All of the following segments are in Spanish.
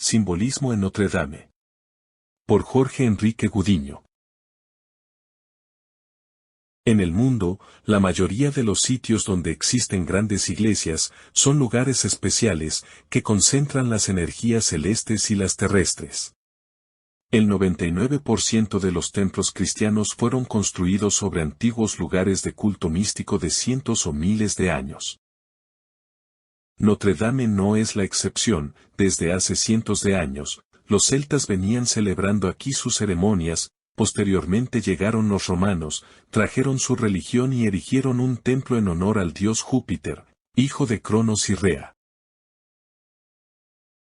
Simbolismo en Notre Dame. Por Jorge Enrique Gudiño. En el mundo, la mayoría de los sitios donde existen grandes iglesias son lugares especiales que concentran las energías celestes y las terrestres. El 99% de los templos cristianos fueron construidos sobre antiguos lugares de culto místico de cientos o miles de años. Notre Dame no es la excepción. Desde hace cientos de años, los celtas venían celebrando aquí sus ceremonias. Posteriormente llegaron los romanos, trajeron su religión y erigieron un templo en honor al dios Júpiter, hijo de Cronos y Rea.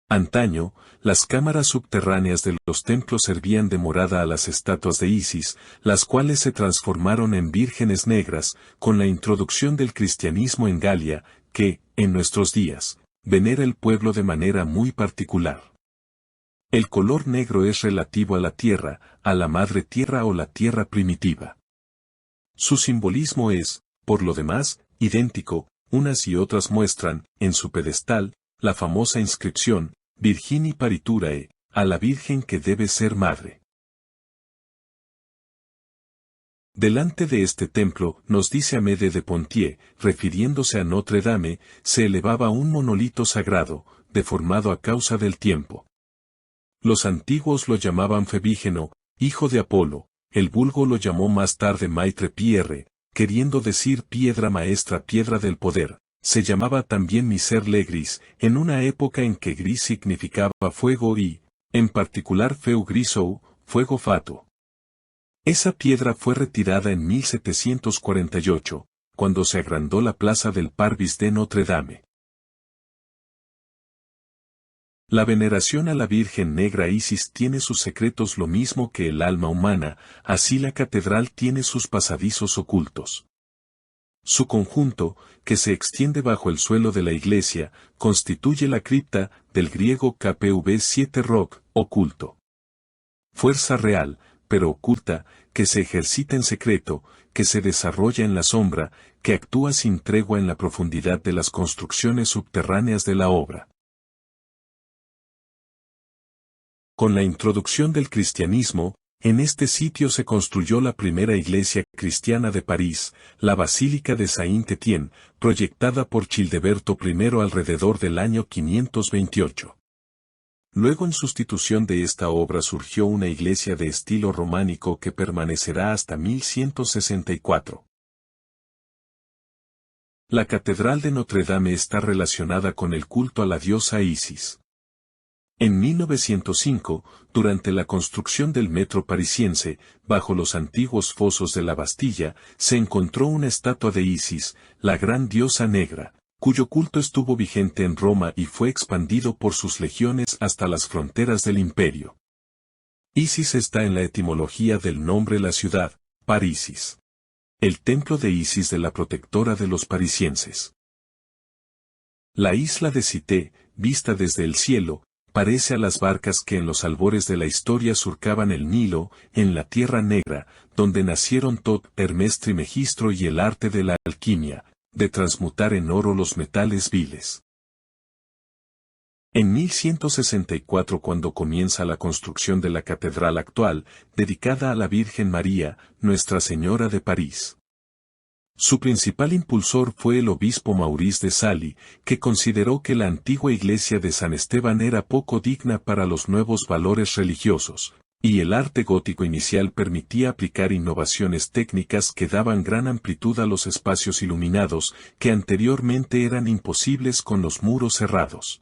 Antaño, las cámaras subterráneas de los templos servían de morada a las estatuas de Isis, las cuales se transformaron en vírgenes negras, con la introducción del cristianismo en Galia, que, en nuestros días, venera el pueblo de manera muy particular. El color negro es relativo a la tierra, a la madre tierra o la tierra primitiva. Su simbolismo es, por lo demás, idéntico. Unas y otras muestran, en su pedestal, la famosa inscripción, Virgini Pariturae, a la Virgen que debe ser madre. Delante de este templo, nos dice Amede de Pontier, refiriéndose a Notre Dame, se elevaba un monolito sagrado, deformado a causa del tiempo. Los antiguos lo llamaban Febígeno, hijo de Apolo, el vulgo lo llamó más tarde Maitre Pierre, queriendo decir piedra maestra, piedra del poder. Se llamaba también Miser Legris, en una época en que gris significaba fuego y, en particular Feu Grisou, fuego fato. Esa piedra fue retirada en 1748, cuando se agrandó la plaza del Parvis de Notre Dame. La veneración a la Virgen Negra Isis tiene sus secretos lo mismo que el alma humana, así la catedral tiene sus pasadizos ocultos. Su conjunto, que se extiende bajo el suelo de la iglesia, constituye la cripta, del griego KPV7 rock, oculto. Fuerza real, pero oculta, que se ejercita en secreto, que se desarrolla en la sombra, que actúa sin tregua en la profundidad de las construcciones subterráneas de la obra. Con la introducción del cristianismo, en este sitio se construyó la primera iglesia cristiana de París, la Basílica de Saint-Étienne, proyectada por Childeberto I alrededor del año 528. Luego en sustitución de esta obra surgió una iglesia de estilo románico que permanecerá hasta 1164. La Catedral de Notre Dame está relacionada con el culto a la diosa Isis. En 1905, durante la construcción del metro parisiense, bajo los antiguos fosos de la Bastilla, se encontró una estatua de Isis, la gran diosa negra, cuyo culto estuvo vigente en Roma y fue expandido por sus legiones hasta las fronteras del imperio. Isis está en la etimología del nombre la ciudad, Parisis. El templo de Isis de la protectora de los parisienses. La isla de Cité, vista desde el cielo, parece a las barcas que en los albores de la historia surcaban el Nilo, en la Tierra Negra, donde nacieron Tot, Hermes Trismegistro y el arte de la alquimia, de transmutar en oro los metales viles. En 1164, cuando comienza la construcción de la catedral actual, dedicada a la Virgen María, Nuestra Señora de París. Su principal impulsor fue el obispo Maurice de Sally, que consideró que la antigua iglesia de San Esteban era poco digna para los nuevos valores religiosos, y el arte gótico inicial permitía aplicar innovaciones técnicas que daban gran amplitud a los espacios iluminados, que anteriormente eran imposibles con los muros cerrados.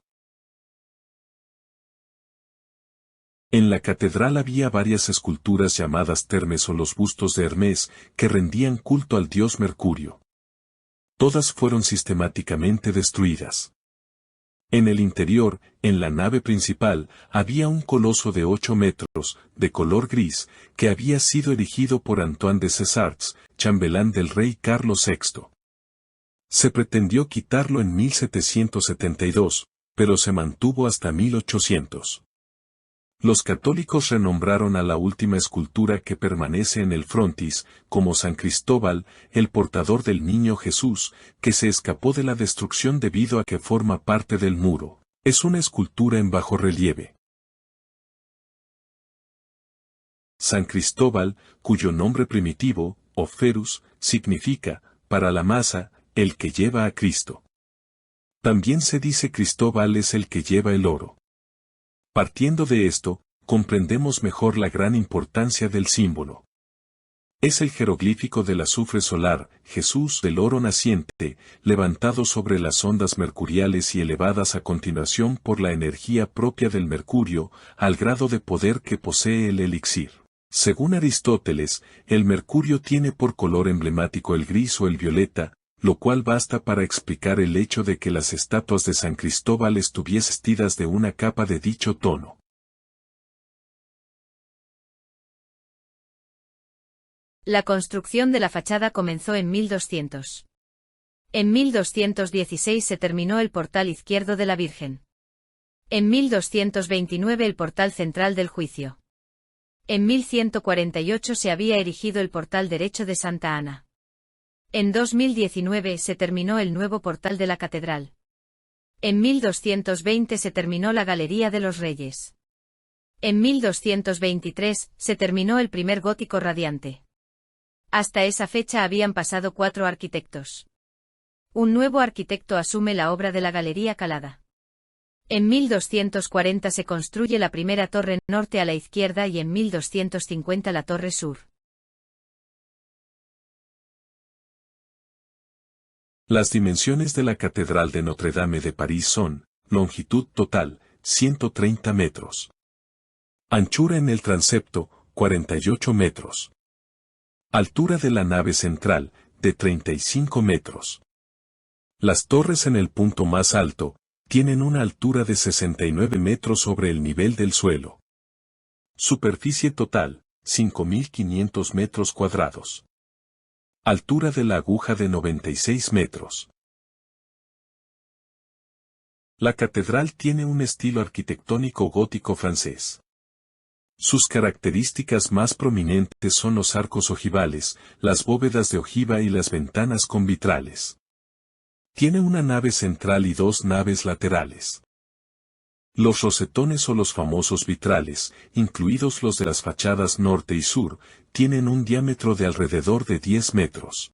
En la catedral había varias esculturas llamadas termes o los bustos de Hermes, que rendían culto al dios Mercurio. Todas fueron sistemáticamente destruidas. En el interior, en la nave principal, había un coloso de 8 metros, de color gris, que había sido erigido por Antoine de Césars, chambelán del rey Carlos VI. Se pretendió quitarlo en 1772, pero se mantuvo hasta 1800. Los católicos renombraron a la última escultura que permanece en el frontis, como San Cristóbal, el portador del Niño Jesús, que se escapó de la destrucción debido a que forma parte del muro, Es una escultura en bajorrelieve. San Cristóbal, cuyo nombre primitivo, Oferus, significa, para la masa, el que lleva a Cristo. También se dice Cristóbal es el que lleva el oro. Partiendo de esto, comprendemos mejor la gran importancia del símbolo. Es el jeroglífico del azufre solar, Jesús del oro naciente, levantado sobre las ondas mercuriales y elevadas a continuación por la energía propia del mercurio, al grado de poder que posee el elixir. Según Aristóteles, el mercurio tiene por color emblemático el gris o el violeta, lo cual basta para explicar el hecho de que las estatuas de San Cristóbal estuviesen vestidas de una capa de dicho tono. La construcción de la fachada comenzó en 1200. En 1216 se terminó el portal izquierdo de la Virgen. En 1229 el portal central del Juicio. En 1148 se había erigido el portal derecho de Santa Ana. En 2019 se terminó el nuevo portal de la catedral. En 1220 se terminó la Galería de los Reyes. En 1223 se terminó el primer gótico radiante. Hasta esa fecha habían pasado 4 arquitectos. Un nuevo arquitecto asume la obra de la Galería Calada. En 1240 se construye la primera torre norte a la izquierda y en 1250 la torre sur. Las dimensiones de la Catedral de Notre-Dame de París son, longitud total, 130 metros. Anchura en el transepto, 48 metros. Altura de la nave central, de 35 metros. Las torres en el punto más alto, tienen una altura de 69 metros sobre el nivel del suelo. Superficie total, 5.500 metros cuadrados. Altura de la aguja de 96 metros. La catedral tiene un estilo arquitectónico gótico francés. Sus características más prominentes son los arcos ojivales, las bóvedas de ojiva y las ventanas con vitrales. Tiene una nave central y 2 naves laterales. Los rosetones o los famosos vitrales, incluidos los de las fachadas norte y sur, tienen un diámetro de alrededor de 10 metros.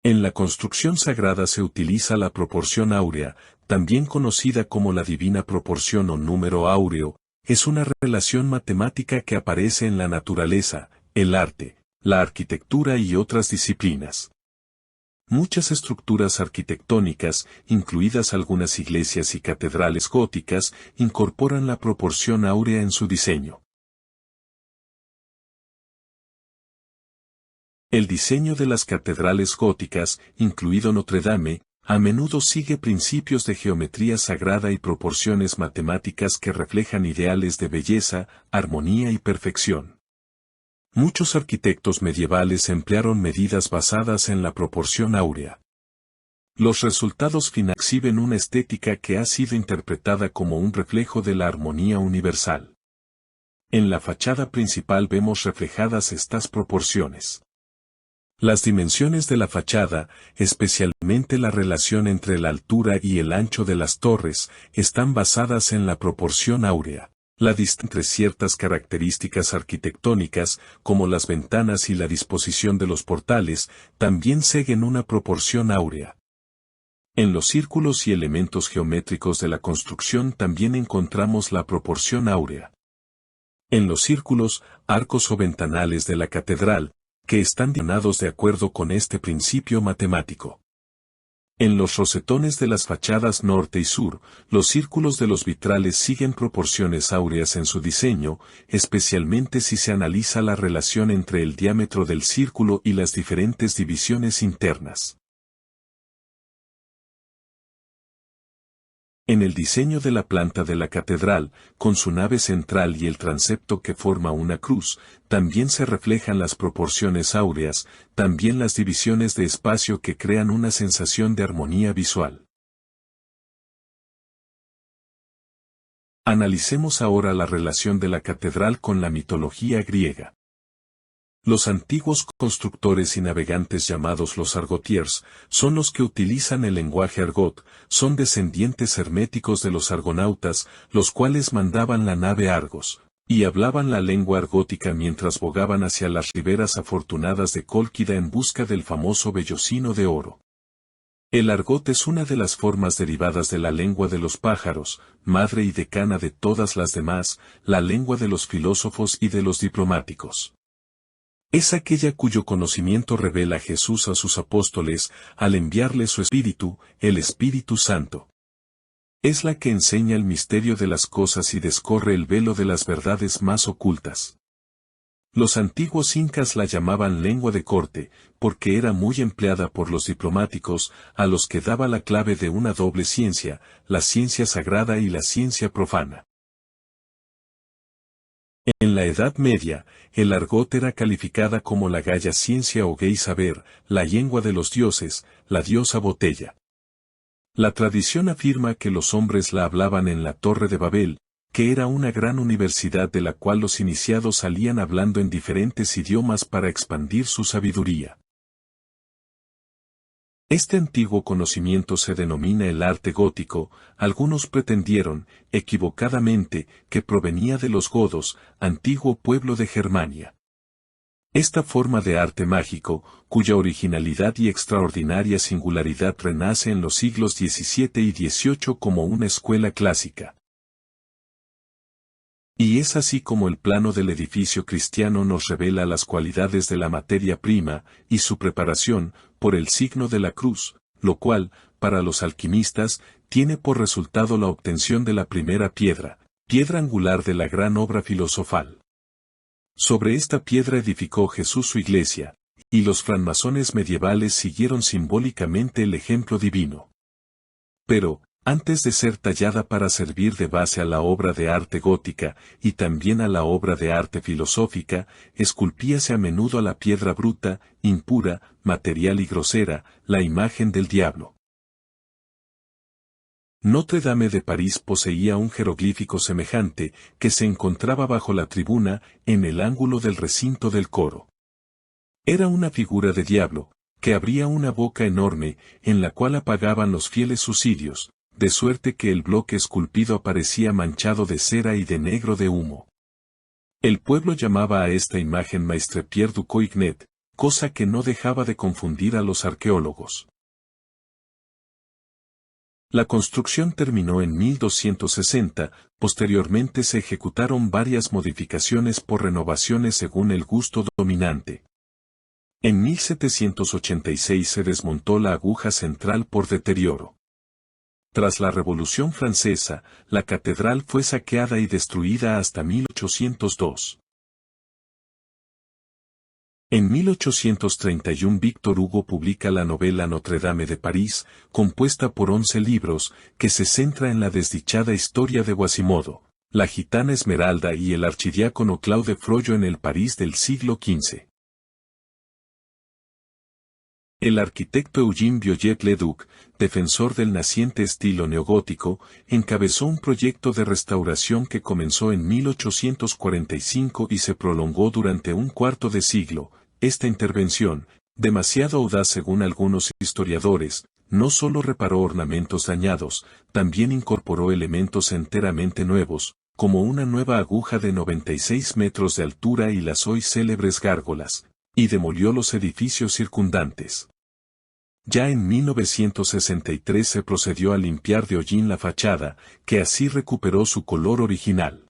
En la construcción sagrada se utiliza la proporción áurea, también conocida como la divina proporción o número áureo, es una relación matemática que aparece en la naturaleza, el arte, la arquitectura y otras disciplinas. Muchas estructuras arquitectónicas, incluidas algunas iglesias y catedrales góticas, incorporan la proporción áurea en su diseño. El diseño de las catedrales góticas, incluido Notre-Dame, a menudo sigue principios de geometría sagrada y proporciones matemáticas que reflejan ideales de belleza, armonía y perfección. Muchos arquitectos medievales emplearon medidas basadas en la proporción áurea. Los resultados finales exhiben una estética que ha sido interpretada como un reflejo de la armonía universal. En la fachada principal vemos reflejadas estas proporciones. Las dimensiones de la fachada, especialmente la relación entre la altura y el ancho de las torres, están basadas en la proporción áurea. La distancia entre ciertas características arquitectónicas, como las ventanas y la disposición de los portales, también siguen una proporción áurea. En los círculos y elementos geométricos de la construcción también encontramos la proporción áurea. En los círculos, arcos o ventanales de la catedral, que están dimensionados de acuerdo con este principio matemático. En los rosetones de las fachadas norte y sur, los círculos de los vitrales siguen proporciones áureas en su diseño, especialmente si se analiza la relación entre el diámetro del círculo y las diferentes divisiones internas. En el diseño de la planta de la catedral, con su nave central y el transepto que forma una cruz, también se reflejan las proporciones áureas, también las divisiones de espacio que crean una sensación de armonía visual. Analicemos ahora la relación de la catedral con la mitología griega. Los antiguos constructores y navegantes llamados los argotiers son los que utilizan el lenguaje argot, son descendientes herméticos de los argonautas, los cuales mandaban la nave Argos, y hablaban la lengua argótica mientras bogaban hacia las riberas afortunadas de Cólquida en busca del famoso vellocino de oro. El argot es una de las formas derivadas de la lengua de los pájaros, madre y decana de todas las demás, la lengua de los filósofos y de los diplomáticos. Es aquella cuyo conocimiento revela Jesús a sus apóstoles al enviarles su Espíritu, el Espíritu Santo. Es la que enseña el misterio de las cosas y descorre el velo de las verdades más ocultas. Los antiguos incas la llamaban lengua de corte, porque era muy empleada por los diplomáticos, a los que daba la clave de una doble ciencia, la ciencia sagrada y la ciencia profana. En la Edad Media, el argot era calificada como la gaya ciencia o gay saber, la lengua de los dioses, la diosa botella. La tradición afirma que los hombres la hablaban en la Torre de Babel, que era una gran universidad de la cual los iniciados salían hablando en diferentes idiomas para expandir su sabiduría. Este antiguo conocimiento se denomina el arte gótico, algunos pretendieron, equivocadamente, que provenía de los godos, antiguo pueblo de Germania. Esta forma de arte mágico, cuya originalidad y extraordinaria singularidad renace en los siglos XVII y XVIII como una escuela clásica. Y es así como el plano del edificio cristiano nos revela las cualidades de la materia prima, y su preparación, por el signo de la cruz, lo cual, para los alquimistas, tiene por resultado la obtención de la primera piedra, piedra angular de la gran obra filosofal. Sobre esta piedra edificó Jesús su iglesia, y los francmasones medievales siguieron simbólicamente el ejemplo divino. Pero, antes de ser tallada para servir de base a la obra de arte gótica, y también a la obra de arte filosófica, esculpíase a menudo a la piedra bruta, impura, material y grosera, la imagen del diablo. Notre Dame de París poseía un jeroglífico semejante, que se encontraba bajo la tribuna, en el ángulo del recinto del coro. Era una figura de diablo, que abría una boca enorme, en la cual apagaban los fieles suicidios, de suerte que el bloque esculpido aparecía manchado de cera y de negro de humo. El pueblo llamaba a esta imagen Maistre Pierre du Coignet, cosa que no dejaba de confundir a los arqueólogos. La construcción terminó en 1260, posteriormente se ejecutaron varias modificaciones por renovaciones según el gusto dominante. En 1786 se desmontó la aguja central por deterioro. Tras la Revolución Francesa, la catedral fue saqueada y destruida hasta 1802. En 1831 Víctor Hugo publica la novela Notre Dame de París, compuesta por 11 libros, que se centra en la desdichada historia de Quasimodo, la gitana Esmeralda y el archidiácono Claude Frollo en el París del siglo XV. El arquitecto Eugène Viollet-le-Duc, defensor del naciente estilo neogótico, encabezó un proyecto de restauración que comenzó en 1845 y se prolongó durante un cuarto de siglo. Esta intervención, demasiado audaz según algunos historiadores, no solo reparó ornamentos dañados, también incorporó elementos enteramente nuevos, como una nueva aguja de 96 metros de altura y las hoy célebres gárgolas, y demolió los edificios circundantes. Ya en 1963 se procedió a limpiar de hollín la fachada, que así recuperó su color original.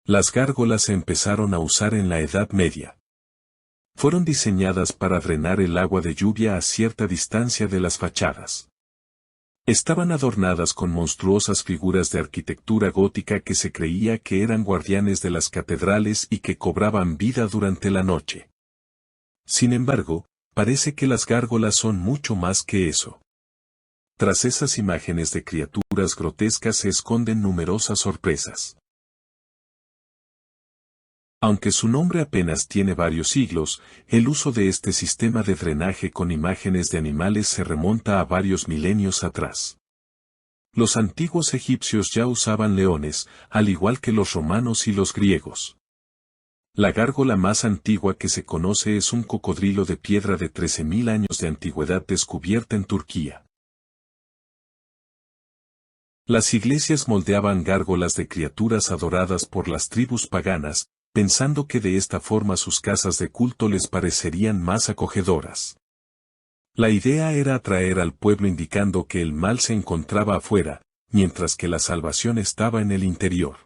Las gárgolas se empezaron a usar en la Edad Media. Fueron diseñadas para drenar el agua de lluvia a cierta distancia de las fachadas. Estaban adornadas con monstruosas figuras de arquitectura gótica que se creía que eran guardianes de las catedrales y que cobraban vida durante la noche. Sin embargo, parece que las gárgolas son mucho más que eso. Tras esas imágenes de criaturas grotescas se esconden numerosas sorpresas. Aunque su nombre apenas tiene varios siglos, el uso de este sistema de drenaje con imágenes de animales se remonta a varios milenios atrás. Los antiguos egipcios ya usaban leones, al igual que los romanos y los griegos. La gárgola más antigua que se conoce es un cocodrilo de piedra de 13.000 años de antigüedad descubierta en Turquía. Las iglesias moldeaban gárgolas de criaturas adoradas por las tribus paganas, pensando que de esta forma sus casas de culto les parecerían más acogedoras. La idea era atraer al pueblo indicando que el mal se encontraba afuera, mientras que la salvación estaba en el interior.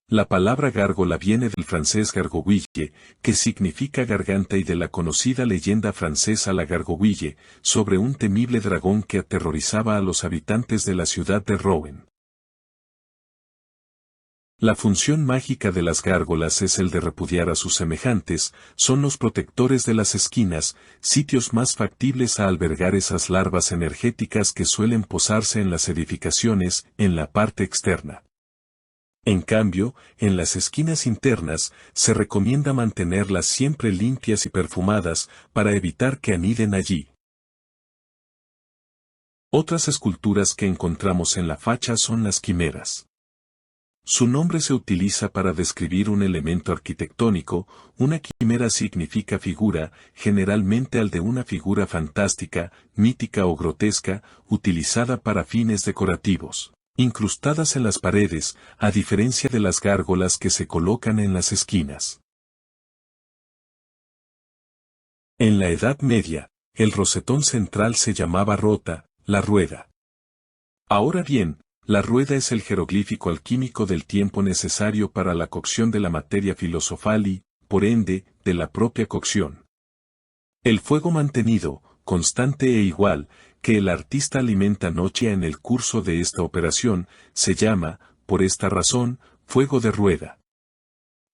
La palabra gárgola viene del francés gargouille, que significa garganta, y de la conocida leyenda francesa La Gargouille, sobre un temible dragón que aterrorizaba a los habitantes de la ciudad de Rouen. La función mágica de las gárgolas es el de repudiar a sus semejantes, son los protectores de las esquinas, sitios más factibles a albergar esas larvas energéticas que suelen posarse en las edificaciones, en la parte externa. En cambio, en las esquinas internas, se recomienda mantenerlas siempre limpias y perfumadas, para evitar que aniden allí. Otras esculturas que encontramos en la facha son las quimeras. Su nombre se utiliza para describir un elemento arquitectónico. Una quimera significa figura, generalmente al de una figura fantástica, mítica o grotesca, utilizada para fines decorativos, incrustadas en las paredes, a diferencia de las gárgolas que se colocan en las esquinas. En la Edad Media, el rosetón central se llamaba rota, la rueda. Ahora bien, la rueda es el jeroglífico alquímico del tiempo necesario para la cocción de la materia filosofal y, por ende, de la propia cocción. El fuego mantenido, constante e igual, que el artista alimenta noche en el curso de esta operación, se llama, por esta razón, fuego de rueda.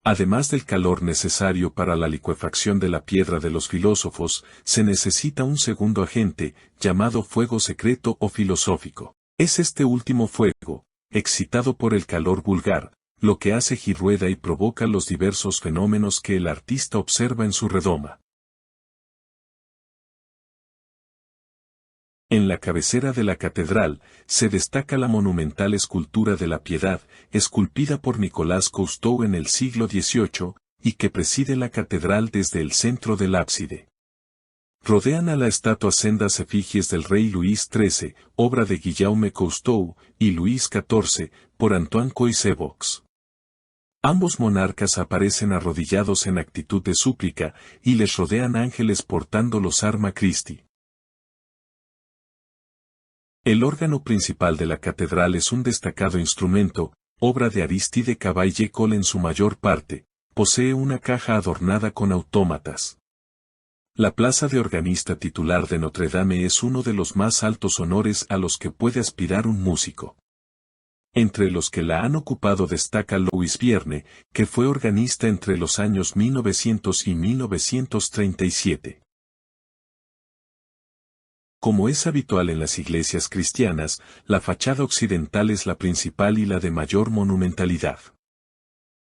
Además del calor necesario para la licuefacción de la piedra de los filósofos, se necesita un segundo agente, llamado fuego secreto o filosófico. Es este último fuego, excitado por el calor vulgar, lo que hace girueda y provoca los diversos fenómenos que el artista observa en su redoma. En la cabecera de la catedral, se destaca la monumental escultura de la Piedad, esculpida por Nicolas Cousteau en el siglo XVIII, y que preside la catedral desde el centro del ábside. Rodean a la estatua sendas efigies del rey Luis XIII, obra de Guillaume Cousteau, y Luis XIV, por Antoine Coixebox. Ambos monarcas aparecen arrodillados en actitud de súplica, y les rodean ángeles portando los arma Christi. El órgano principal de la catedral es un destacado instrumento, obra de Aristide Cavaillé-Coll en su mayor parte, posee una caja adornada con autómatas. La plaza de organista titular de Notre Dame es uno de los más altos honores a los que puede aspirar un músico. Entre los que la han ocupado destaca Louis Vierne, que fue organista entre los años 1900 y 1937. Como es habitual en las iglesias cristianas, la fachada occidental es la principal y la de mayor monumentalidad.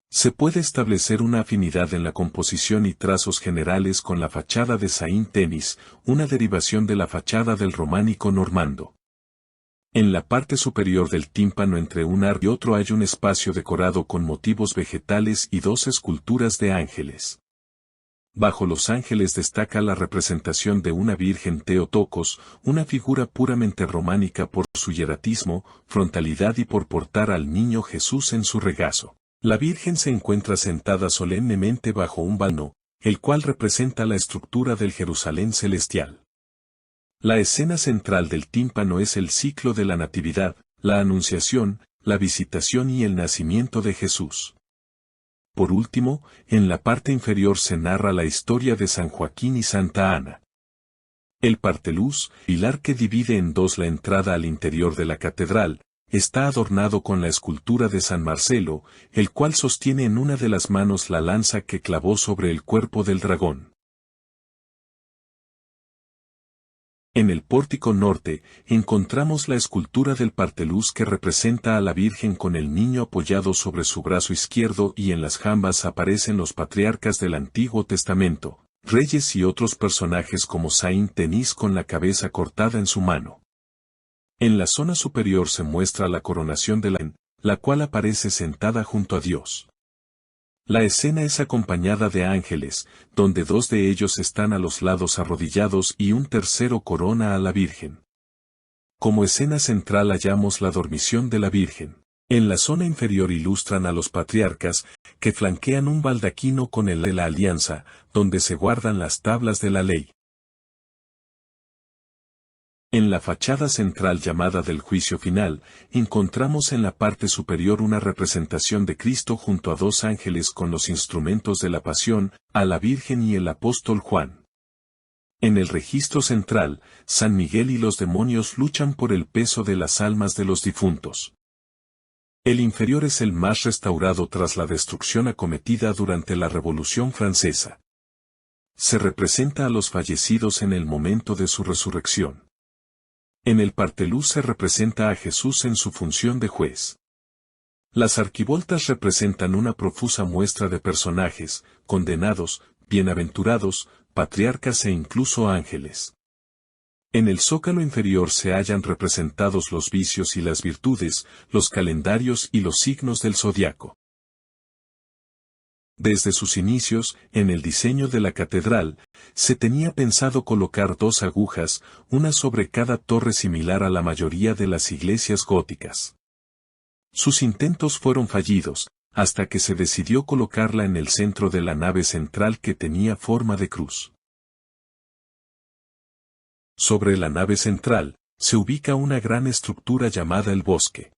Se puede establecer una afinidad en la composición y trazos generales con la fachada de Saint-Denis, una derivación de la fachada del románico normando. En la parte superior del tímpano entre un arco y otro hay un espacio decorado con motivos vegetales y dos esculturas de ángeles. Bajo los ángeles destaca la representación de una Virgen Theotokos, una figura puramente románica por su hieratismo, frontalidad y por portar al niño Jesús en su regazo. La Virgen se encuentra sentada solemnemente bajo un vano, el cual representa la estructura del Jerusalén celestial. La escena central del tímpano es el ciclo de la Natividad, la Anunciación, la Visitación y el nacimiento de Jesús. Por último, en la parte inferior se narra la historia de San Joaquín y Santa Ana. El parteluz, pilar que divide en dos la entrada al interior de la catedral, está adornado con la escultura de San Marcelo, el cual sostiene en una de las manos la lanza que clavó sobre el cuerpo del dragón. En el pórtico norte, encontramos la escultura del parteluz que representa a la Virgen con el niño apoyado sobre su brazo izquierdo, y en las jambas aparecen los patriarcas del Antiguo Testamento, reyes y otros personajes como Saint-Denis con la cabeza cortada en su mano. En la zona superior se muestra la coronación de la cual aparece sentada junto a Dios. La escena es acompañada de ángeles, donde dos de ellos están a los lados arrodillados y un tercero corona a la Virgen. Como escena central hallamos la dormición de la Virgen. En la zona inferior ilustran a los patriarcas, que flanquean un baldaquino con el de la alianza, donde se guardan las tablas de la ley. En la fachada central llamada del juicio final, encontramos en la parte superior una representación de Cristo junto a dos ángeles con los instrumentos de la pasión, a la Virgen y el apóstol Juan. En el registro central, San Miguel y los demonios luchan por el peso de las almas de los difuntos. El inferior es el más restaurado tras la destrucción acometida durante la Revolución Francesa. Se representa a los fallecidos en el momento de su resurrección. En el parteluz se representa a Jesús en su función de juez. Las arquivoltas representan una profusa muestra de personajes, condenados, bienaventurados, patriarcas e incluso ángeles. En el zócalo inferior se hallan representados los vicios y las virtudes, los calendarios y los signos del zodiaco. Desde sus inicios, en el diseño de la catedral, se tenía pensado colocar dos agujas, una sobre cada torre similar a la mayoría de las iglesias góticas. Sus intentos fueron fallidos, hasta que se decidió colocarla en el centro de la nave central que tenía forma de cruz. Sobre la nave central, se ubica una gran estructura llamada el bosque.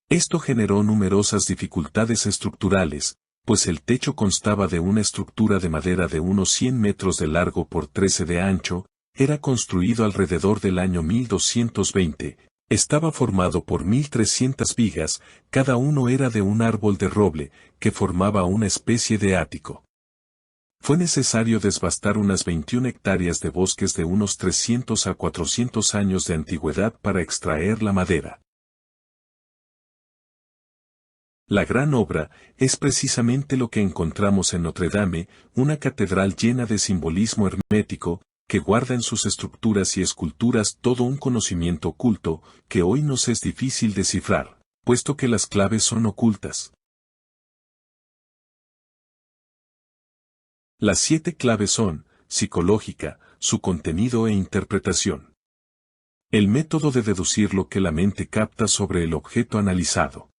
Esto generó numerosas dificultades estructurales, pues el techo constaba de una estructura de madera de unos 100 metros de largo por 13 de ancho, era construido alrededor del año 1220, estaba formado por 1300 vigas, cada uno era de un árbol de roble, que formaba una especie de ático. Fue necesario desbastar unas 21 hectáreas de bosques de unos 300 a 400 años de antigüedad para extraer la madera. La gran obra es precisamente lo que encontramos en Notre Dame, una catedral llena de simbolismo hermético, que guarda en sus estructuras y esculturas todo un conocimiento oculto, que hoy nos es difícil descifrar, puesto que las claves son ocultas. Las 7 claves son, psicológica, su contenido e interpretación. El método de deducir lo que la mente capta sobre el objeto analizado.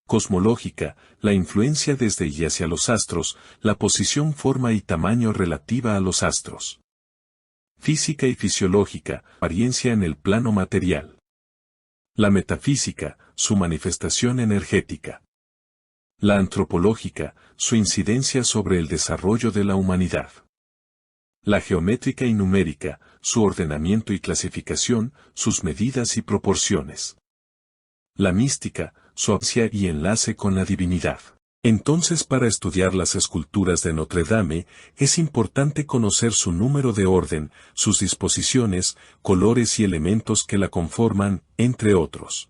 Cosmológica, la influencia desde y hacia los astros, la posición, forma y tamaño relativa a los astros. Física y fisiológica, apariencia en el plano material. La metafísica, su manifestación energética. La antropológica, su incidencia sobre el desarrollo de la humanidad. La geométrica y numérica, su ordenamiento y clasificación, sus medidas y proporciones. La mística, su ausencia y enlace con la divinidad. Entonces, para estudiar las esculturas de Notre Dame, es importante conocer su número de orden, sus disposiciones, colores y elementos que la conforman, entre otros.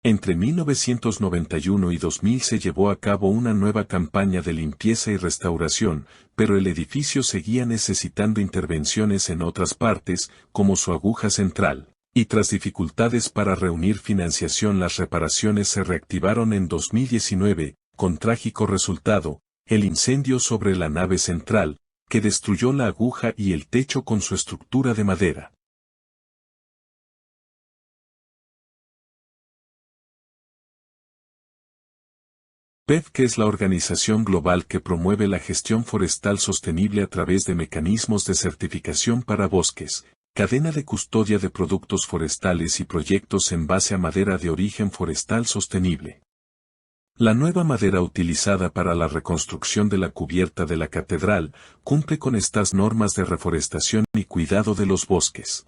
Entre 1991 y 2000 se llevó a cabo una nueva campaña de limpieza y restauración, pero el edificio seguía necesitando intervenciones en otras partes, como su aguja central. Y tras dificultades para reunir financiación, las reparaciones se reactivaron en 2019, con trágico resultado, el incendio sobre la nave central, que destruyó la aguja y el techo con su estructura de madera. PEF, que es la organización global que promueve la gestión forestal sostenible a través de mecanismos de certificación para bosques, cadena de custodia de productos forestales y proyectos en base a madera de origen forestal sostenible. La nueva madera utilizada para la reconstrucción de la cubierta de la catedral cumple con estas normas de reforestación y cuidado de los bosques.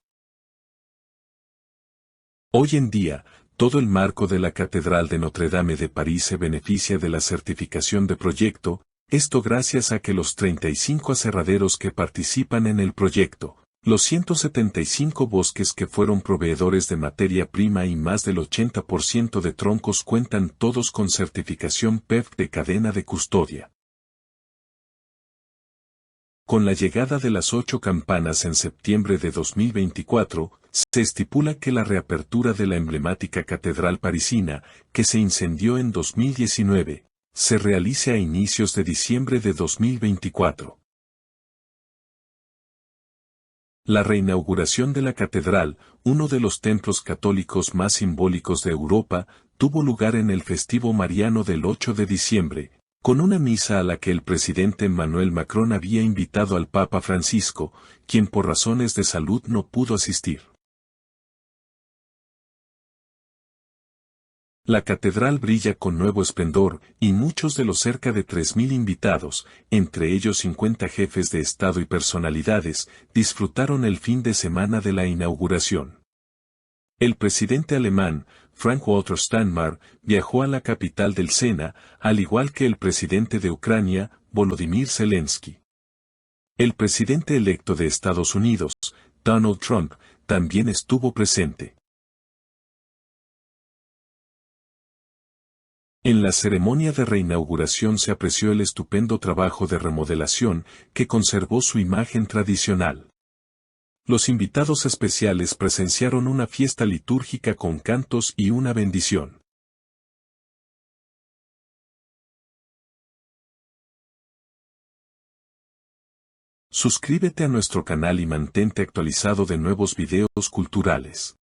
Hoy en día, todo el marco de la Catedral de Notre Dame de París se beneficia de la certificación de proyecto, esto gracias a que los 35 aserraderos que participan en el proyecto, los 175 bosques que fueron proveedores de materia prima y más del 80% de troncos cuentan todos con certificación PEF de cadena de custodia. Con la llegada de las 8 campanas en septiembre de 2024, se estipula que la reapertura de la emblemática catedral parisina, que se incendió en 2019, se realice a inicios de diciembre de 2024. La reinauguración de la catedral, uno de los templos católicos más simbólicos de Europa, tuvo lugar en el festivo mariano del 8 de diciembre, con una misa a la que el presidente Emmanuel Macron había invitado al Papa Francisco, quien por razones de salud no pudo asistir. La catedral brilla con nuevo esplendor, y muchos de los cerca de 3.000 invitados, entre ellos 50 jefes de Estado y personalidades, disfrutaron el fin de semana de la inauguración. El presidente alemán, Frank-Walter Steinmeier, viajó a la capital del Sena, al igual que el presidente de Ucrania, Volodymyr Zelensky. El presidente electo de Estados Unidos, Donald Trump, también estuvo presente. En la ceremonia de reinauguración se apreció el estupendo trabajo de remodelación que conservó su imagen tradicional. Los invitados especiales presenciaron una fiesta litúrgica con cantos y una bendición. Suscríbete a nuestro canal y mantente actualizado de nuevos videos culturales.